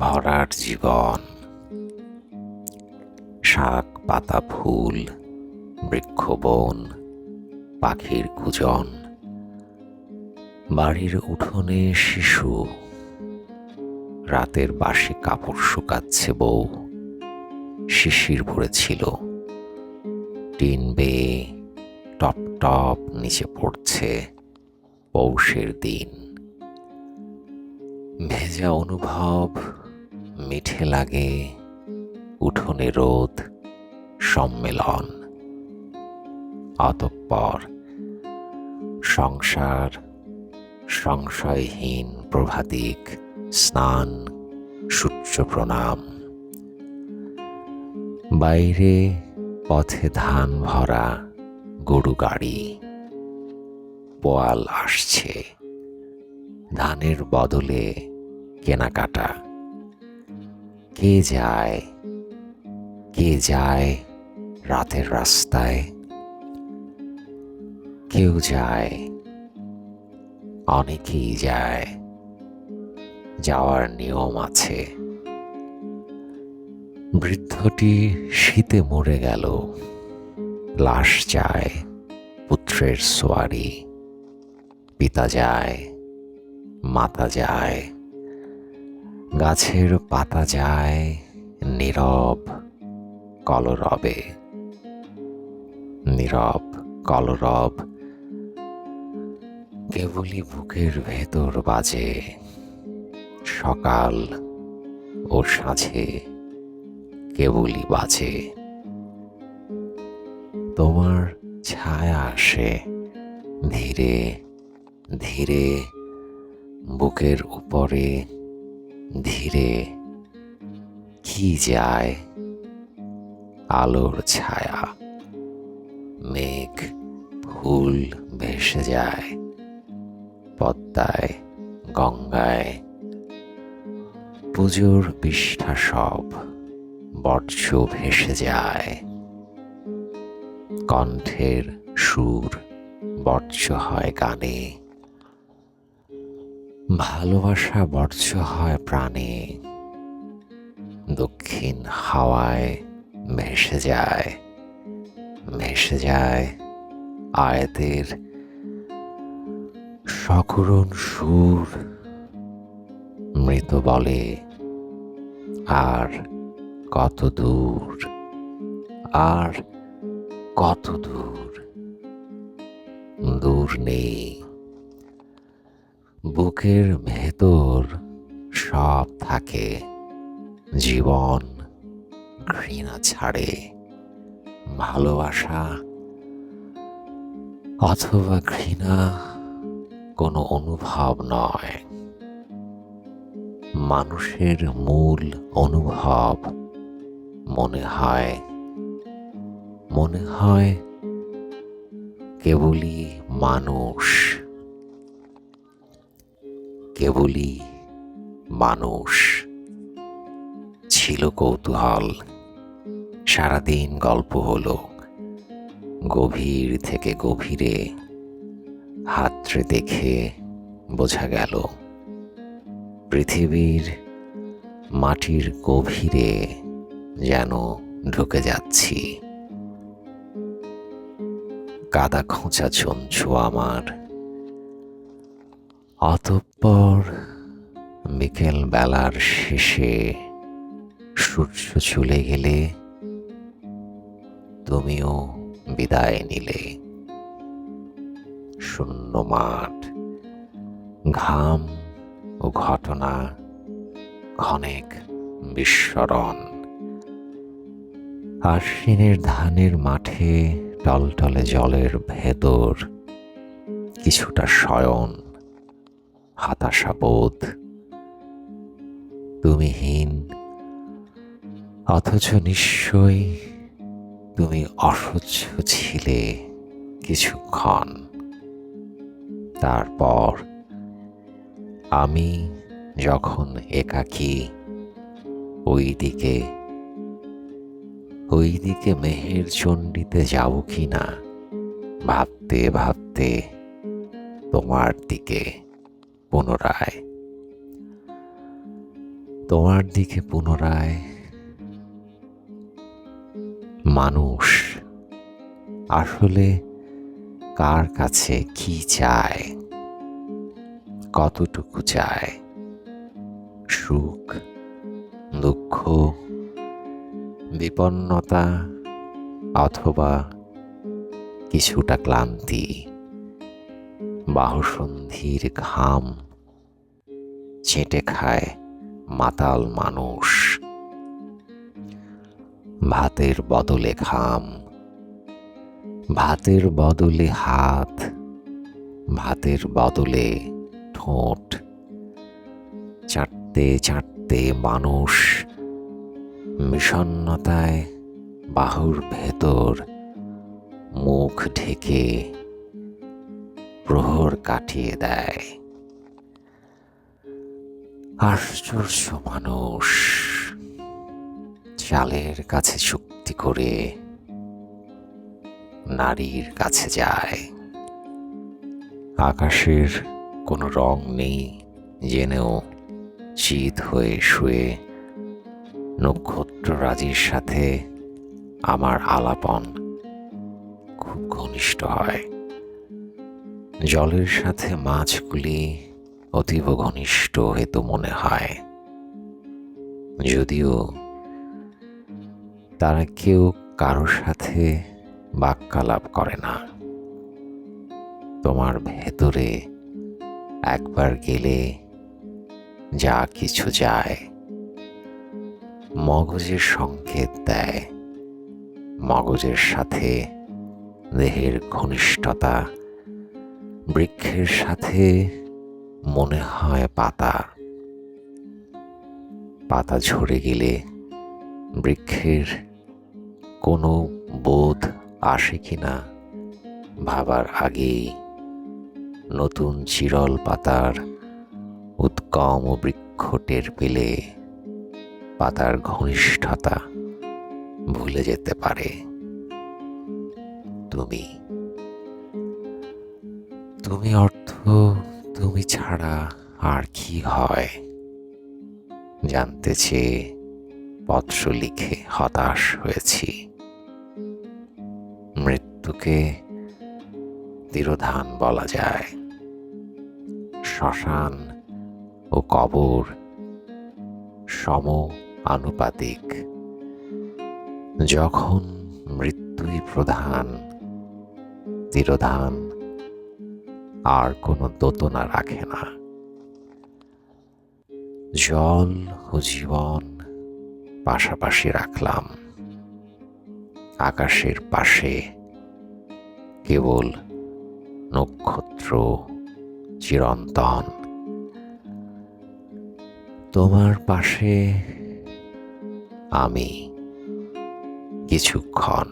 ভরার জীবন, শাক পাতা ফুল, বৃক্ষ বন, পাখির কুজন, বাড়ির উঠোনে শিশু, রাতের বাসি কাপড় শুকাচ্ছে বউ, শিশির পড়েছিল, টিন বেয়ে টপ টপ নিচে পড়ছে পৌষের দিন। ভেজা অনুভব মিঠে লাগে, উঠোনে রোদ সম্মেলন। অতঃপর সংসার সংশয়হীন প্রভাতিক স্নান, সূর্য প্রণাম। বাইরে পথে ধান ভরা গরু গাড়ি, পোয়াল আসছে, ধানের বদলে কেনাকাটা। কে যায় রাতের রাস্তায়, কেউ যায়, অনেকেই যায়, যাওয়ার নিয়ম আছে। বৃদ্ধটি শীতে মরে গেল, লাশ যায়, পুত্রের সোয়ারি। পিতা যায়, মাতা যায়, গাছের পাতা যায়, নীরব কলরবে, নীরব কলরব। কেবলই বুকের ভেতর বাজে, সকাল ও সাঁঝে কেবলই বাজে। তোমার ছায়া আসে ধীরে ধীরে বুকের উপরে, ধীরে কি যায় আলোর ছায়া। মেঘ ফুল ভেসে যায় পদ্মায় গঙ্গায়। পুজোর বিষ্ঠা সব বর্জ্য ভেসে যায়, কণ্ঠের সুর বর্জ্য হয় গানে। ভালোবাসা বর্জ্য হয় প্রাণে, দক্ষিণ হাওয়ায় ভেসে যায়, ভেসে যায় আয়াতের সকরুণ সুর। মৃত বলে আর কত দূর, আর কত দূর, দূর নেই। বুকের ভেতর সব থাকে, জীবন ঘৃণা ছাড়ে। ভালোবাসা অথবা ঘৃণা কোনো অনুভব নয়, মানুষের মূল অনুভব। মনে হয় কেবলই মানুষ, কেবলই মানুষ। ছিল কৌতূহল, সারাদিন গল্প হলো, গভীর থেকে গভীরে হাতড়ে দেখে বোঝা গেল পৃথিবীর মাটির গভীরে যেন ঢুকে যাচ্ছি। কাদা খোঁচা চঞ্চু আমার। অতঃপর বিকেল বেলার শেষে সূর্য চলে গেলে তুমিও বিদায় নিলে। শূন্য মাঠ, ঘাম ও ঘটনা, ক্ষণেক বিস্মরণ। আশ্বিনের ধানের মাঠে টলটলে জলের ভেতর কিছুটা শয়ন, হতাশাবোধ। তুমিহীন অথচ নিশ্চয়ই তুমি অসহ্য ছিলে কিছুক্ষণ। তারপর আমি যখন একাকী ওইদিকে মেহের চণ্ডীতে যাব কি না ভাবতে ভাবতে তোমার দিকে পুনরায়। তোমার দিকে পুনরায়। মানুষ আসলে কার কাছে কি চায়, কতটুকু চায়? সুখ, দুঃখ, বিপন্নতা, অথবা কিছুটা ক্লান্তি, বাহুসন্ধির ঘাম চেটে খায় মাতাল মানুষ। ভাতের বদলে ঘাম, ভাতের বদলে হাত, ভাতের বদলে ঠোঁট, চাটতে চাটতে মানুষ বিষণ্ণতায় বাহুর ভেতর মুখ ঢেকে প্রহর কাটিয়ে দেয়। আশ্চর্য মানুষ চালের কাছে চুক্তি করে নারীর কাছে যায়। আকাশের কোনো রং নেই জেনেও চিত হয়ে শুয়ে নক্ষত্ররাজির সাথে আমার আলাপন খুব ঘনিষ্ঠ হয়। জলের সাথে মাছগুলি অতীব ঘনিষ্ঠ হেতু মনে হয়, যদিও তারা কেউ কারো সাথে বাক্যালাপ করে না। তোমার ভেতরে একবার গেলে যা কিছু যায়, মগজের সংকেত দেয়। মগজের সাথে দেহের ঘনিষ্ঠতা, বৃক্ষের সাথে মনে হয় পাতা। পাতা ঝরে গেলে বৃক্ষের কোনো বোধ আসে কিনা ভাবার আগেই নতুন চিরল পাতার উৎকম বৃক্ষ টের পেলে পাতার ঘনিষ্ঠতা ভুলে যেতে পারে। তুমি তুমি অর্থ তুমি ছাড়া আর কি হয় জানতে চেয়ে পত্র লিখে হতাশ হয়েছি। মৃত্যুকে তিরোধান বলা যায়। শ্মশান ও কবর সম আনুপাতিক। যখন মৃত্যুই প্রধান, তিরোধান আর কোনো দোতনা রাখে না। জল ও জীবন পাশাপাশি রাখলাম। আকাশের পাশে কেবল নক্ষত্র চিরন্তন। তোমার পাশে আমি কিছুক্ষণ।